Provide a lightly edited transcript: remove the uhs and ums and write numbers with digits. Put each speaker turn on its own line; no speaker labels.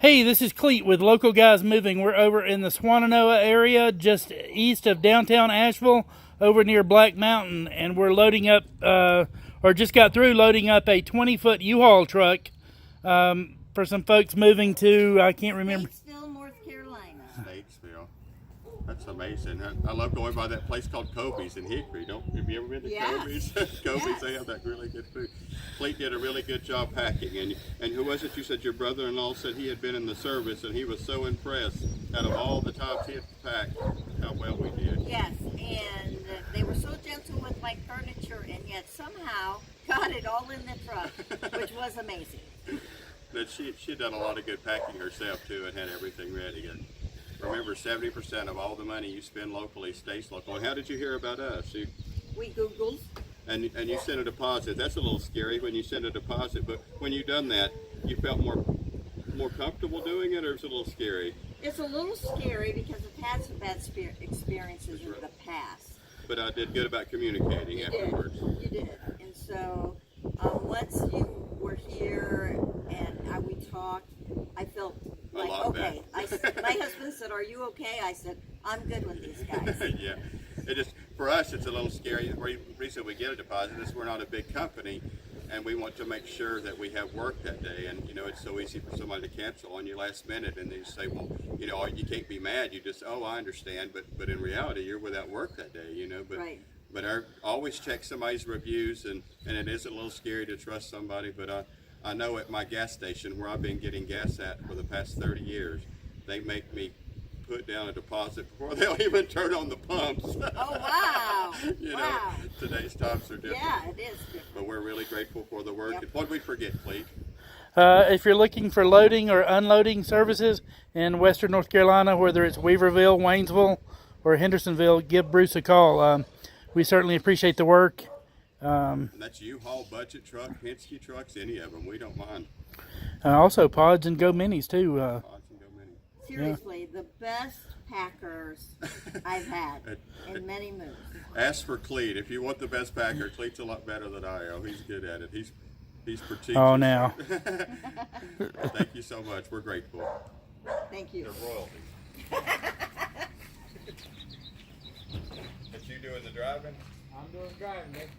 Hey, this is Clete with Local Guys Moving. We're over in the Swannanoa area, just east of downtown Asheville, over near Black Mountain, and we're loading up, or just got through loading up a 20-foot Uhaul truck for some folks moving to, I can't remember.
Statesville, North Carolina.
Statesville. That's amazing. I love going by that place called Kobe's in Hickory. Have you ever been to Kobe's? Kobe's,
Yes.
They have that really good food. Clete did a really good job packing. And who was it? You said your brother-in-law said he had been in the service and he was so impressed out of all the times he had packed how well we did.
Yes, and they were so gentle with my furniture and yet somehow got it all in the truck, which was amazing.
But she done a lot of good packing herself too and had everything ready. And remember, 70% of all the money you spend locally stays local. And how did you hear about us?
We Googled.
And you sent a deposit. That's a little scary when you send a deposit, but when you done that, you felt more comfortable doing it, or it's a little scary?
It's a little scary because I've had some bad experiences in the past.
But I did good about communicating afterwards.
You did. And so once you were here and we talked, I felt like, okay. My husband said, "Are you okay?" I said, "I'm good with these guys."
Yeah. It just, for us, it's a little scary. The reason we get a deposit is we're not a big company, and we want to make sure that we have work that day. And you know, it's so easy for somebody to cancel on you last minute, and they say, "Well, you know, you can't be mad." You just, "Oh, I understand," but in reality, you're without work that day. You know, but
right.
But I always check somebody's reviews, and it is a little scary to trust somebody. But I know at my gas station where I've been getting gas at for the past 30 years, they make me put down a deposit before they'll even turn on the pumps.
Oh, wow.
You
wow.
know, today's times are different.
Yeah, it is different.
But we're really grateful for the work.
Yep.
What did we forget, Clete?
If you're looking for loading or unloading services in Western North Carolina, whether it's Weaverville, Waynesville, or Hendersonville, give Bruce a call. We certainly appreciate the work.
And that's Uhaul, budget truck, Penske trucks, any of them. We don't mind.
Also pods and Go Minis too.
Pods and Go Mini.
Seriously, the best packers I've had in many moves.
Ask for Clete. If you want the best packer, Clete's a lot better than I am. He's good at it. He's prestigious.
Oh, now.
Thank you so much. We're grateful.
Thank you.
They're royalty. That's you doing the driving?
I'm doing driving, Nick.